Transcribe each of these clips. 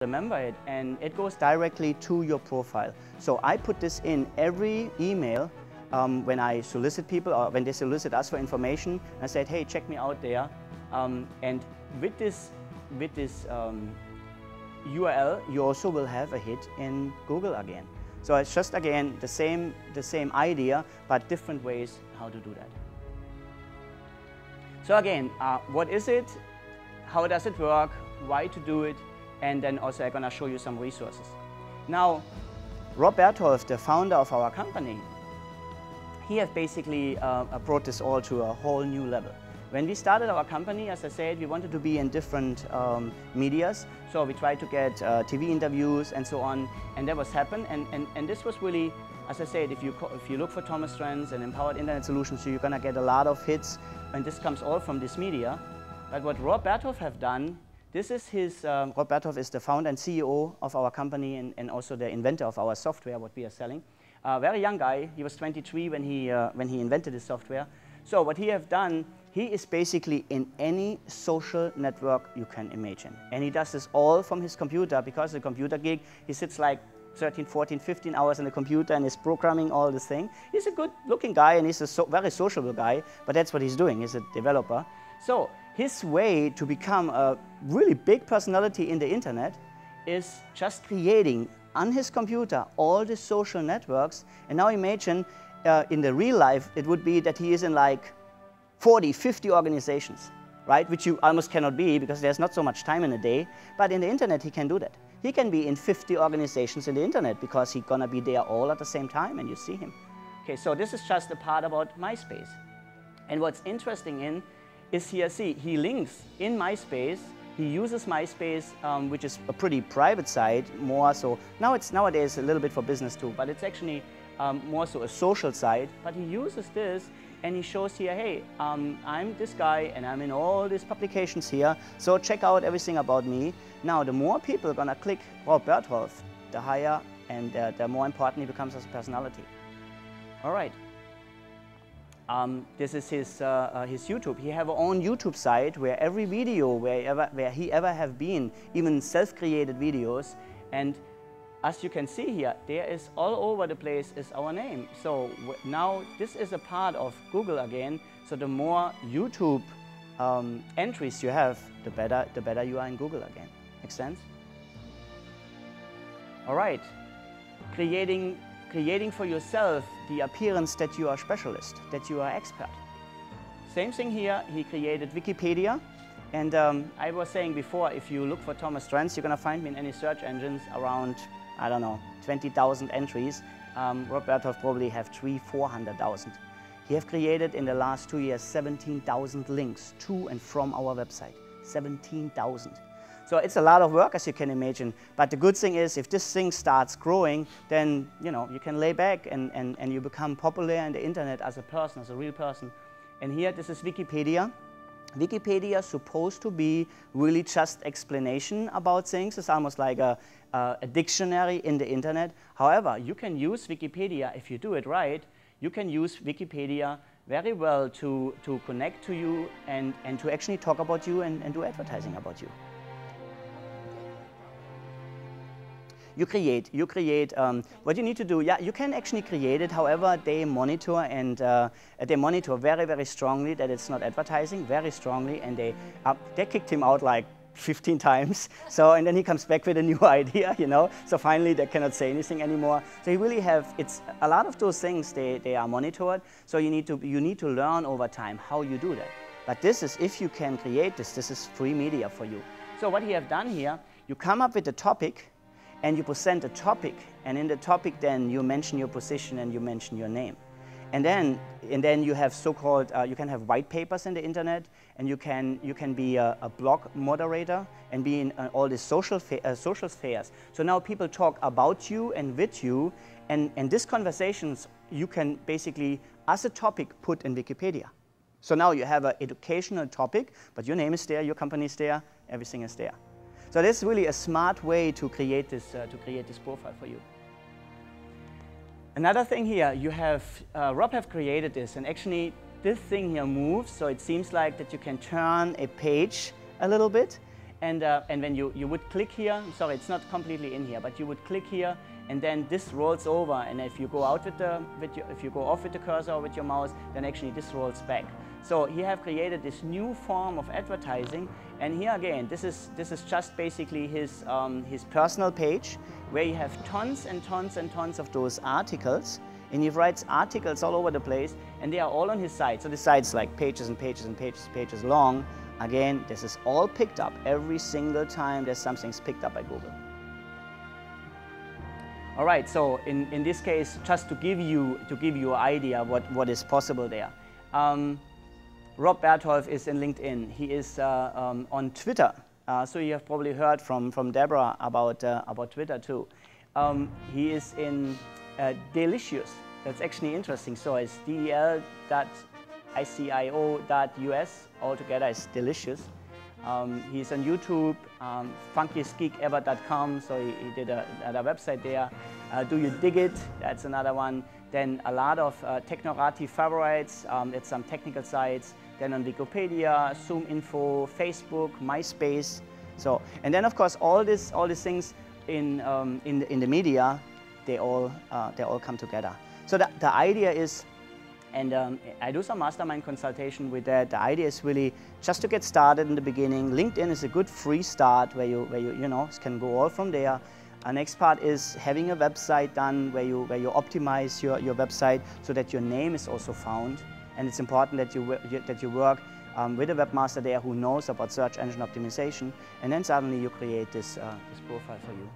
remember it, and it goes directly to your profile. So I put this in every email when I solicit people or when they solicit us for information. I said, hey, check me out there. And with this URL, you also will have a hit in Google again. So it's just again the same idea, but different ways how to do that. So again, what is it? How does it work? Why to do it? And then also I'm going to show you some resources. Now, Rob Bertholf, the founder of our company, he has basically brought this all to a whole new level. When we started our company, as I said, we wanted to be in different medias. So we tried to get TV interviews and so on, and that was happen. And this was really, as I said, if you look for Thomas Trenz and Empowered Internet Solutions, so you're going to get a lot of hits, and this comes all from this media. But what Rob Bertholf have done, this is his, Rob Bertholf is the founder and CEO of our company and also the inventor of our software, what we are selling. Very young guy, he was 23 when he invented his software. So what he have done, he is basically in any social network you can imagine. And he does this all from his computer, because the computer geek, he sits like 13, 14, 15 hours on the computer and is programming all this thing. He's a good looking guy and he's a very sociable guy, but that's what he's doing, he's a developer. So his way to become a really big personality in the internet is just creating on his computer all the social networks. And now imagine in the real life, it would be that he is in like 40, 50 organizations, right? Which you almost cannot be because there's not so much time in a day. But in the internet, he can do that. He can be in 50 organizations in the internet because he's gonna be there all at the same time and you see him. Okay, so this is just a part about MySpace. And what's interesting is here, see, he links in MySpace. He uses MySpace, which is a pretty private site, more so. Nowadays a little bit for business too, but it's actually more so a social site. But he uses this and he shows here, hey, I'm this guy and I'm in all these publications here, so check out everything about me. Now, the more people are gonna click Rob Bertholf, the higher and the more important he becomes as a personality. All right. This is his YouTube. He have his own YouTube site where every video, where he ever have been, even self-created videos, and as you can see here, there is all over the place is our name. So now this is a part of Google again. So the more YouTube entries you have, the better you are in Google again. Make sense? All right. Creating for yourself the appearance that you are a specialist, that you are expert. Same thing here, he created Wikipedia. And I was saying before, if you look for Thomas Trenz, you're gonna find me in any search engines around, I don't know, 20,000 entries. Rob Bertholf probably have 300,000-400,000. He have created in the last 2 years 17,000 links to and from our website, 17,000. So it's a lot of work, as you can imagine. But the good thing is, if this thing starts growing, then you can lay back and you become popular in the internet as a person, as a real person. And here, this is Wikipedia. Wikipedia is supposed to be really just explanation about things. It's almost like a dictionary in the internet. However, you can use Wikipedia, if you do it right, you can use Wikipedia very well to connect to you and to actually talk about you and do advertising about you. You create, what you need to do, yeah, you can actually create it, however, they monitor and they monitor very, very strongly that it's not advertising, very strongly, and they kicked him out like 15 times. So, and then he comes back with a new idea, so finally they cannot say anything anymore. So you really have, it's a lot of those things, they are monitored, so you need to learn over time how you do that. But this is, if you can create this is free media for you. So what you have done here, you come up with a topic, and you present a topic, and in the topic then you mention your position and you mention your name. And then you have so-called, you can have white papers in the internet, and you can be a blog moderator and be in all these social spheres. So now people talk about you and with you, and these conversations you can basically, as a topic, put in Wikipedia. So now you have an educational topic, but your name is there, your company is there, everything is there. So this is really a smart way to create this profile for you. Another thing here, you have, Rob have created this, and actually this thing here moves, so it seems like that you can turn a page a little bit, And when you would click here, sorry, it's not completely in here, but you would click here, and then this rolls over. And if you go out with if you go off with the cursor or with your mouse, then actually this rolls back. So he have created this new form of advertising. And here again, this is just basically his personal page, where you have tons and tons and tons of those articles. And he writes articles all over the place, and they are all on his site. So the site's like pages and pages and pages and pages long. Again, this is all picked up every single time there's something's picked up by Google. All right, so in this case, just to give you an idea what is possible there. Rob Bertholf is in LinkedIn. He is on Twitter. So you have probably heard from Deborah about Twitter too. He is in Delicious. That's actually interesting. So it's del.icio.us. Altogether is Delicious. He's on YouTube, funkiestgeekever.com. So he did another website there. Do You Dig It? That's another one. Then a lot of Technorati favorites at some technical sites. Then on Wikipedia, Zoom Info, Facebook, MySpace. So, and then of course all these things in the media, they all come together. So the idea is, and I do some mastermind consultation with that. The idea is really just to get started in the beginning. LinkedIn is a good free start where you can go all from there. Our next part is having a website done where you optimize your website so that your name is also found. And it's important that you work with a webmaster there who knows about search engine optimization. And then suddenly you create this profile for you.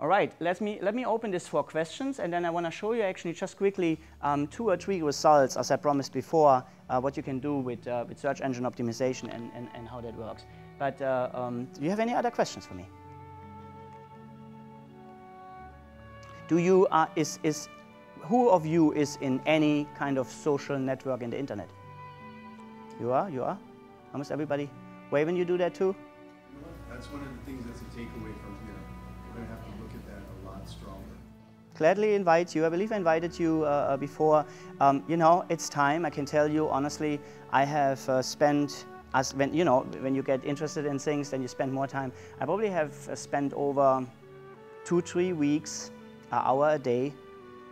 All right, let me open this for questions, and then I want to show you actually just quickly 2 or 3 results, as I promised before, what you can do with search engine optimization and how that works. But do you have any other questions for me? Do you who of you is in any kind of social network in the internet? You are? You are? Almost everybody. Wave when you do that too? That's one of the things that's a takeaway from here. We're going to have to look at that a lot stronger. Gladly invite you. I believe I invited you before. You know, it's time. I can tell you honestly, I have spent, when you get interested in things, then you spend more time. I probably have spent over 2-3 weeks, an hour a day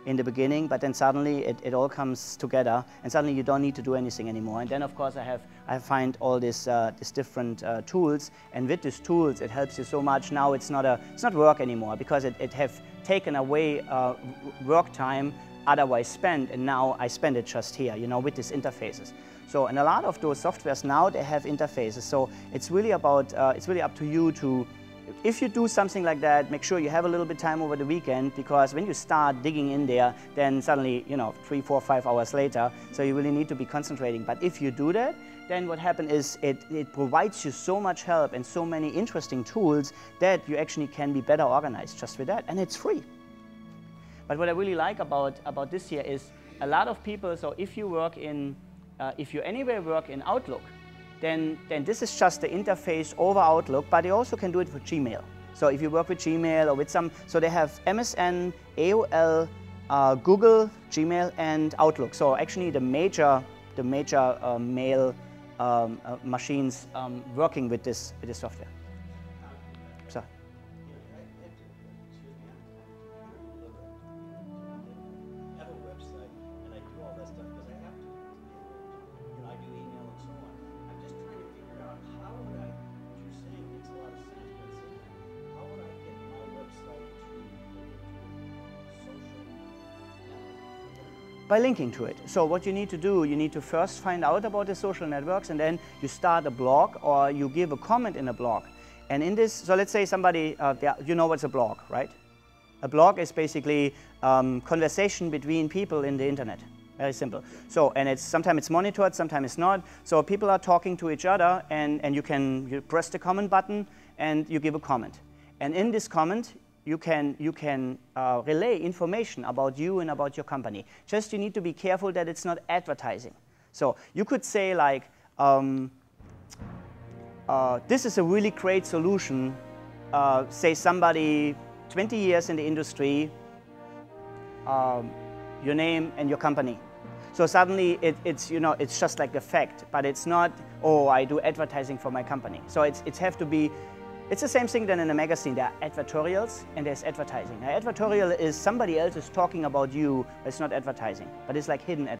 in the beginning, but then suddenly it all comes together, and suddenly you don't need to do anything anymore. And then of course I find all these different tools, and with these tools it helps you so much. Now it's not work anymore, because it have taken away work time otherwise spent, and now I spend it just here, with these interfaces. So, and a lot of those softwares now, they have interfaces. So it's really about it's really up to you to, if you do something like that, make sure you have a little bit of time over the weekend, because when you start digging in there, then suddenly, 3, 4, 5 hours later, so you really need to be concentrating. But if you do that, then what happens is it provides you so much help and so many interesting tools that you actually can be better organized just with that, and it's free. But what I really like about this here is a lot of people, so if you work in, if you anyway work in Outlook, then this is just the interface over Outlook, but you also can do it with Gmail. So if you work with Gmail or with some, so they have MSN, AOL, Google, Gmail, and Outlook. So actually the major mail machines working with this software. So. By linking to it. So what you need to do, you need to first find out about the social networks, and then you start a blog or you give a comment in a blog. And in this, so let's say somebody, you know what's a blog, right? A blog is basically conversation between people in the internet. Very simple. So, and sometimes it's monitored, sometimes it's not. So people are talking to each other, and you press the comment button and you give a comment. And in this comment, you can relay information about you and about your company. Just you need to be careful that it's not advertising. So you could say like, this is a really great solution. Say somebody 20 years in the industry, your name and your company. So suddenly it's, you know, it's just like a fact, but it's not, oh, I do advertising for my company. So it's have to be, it's the same thing than in a magazine. There are advertorials and there's advertising. Now, advertorial is somebody else is talking about you, but it's not advertising, but it's like hidden advertising.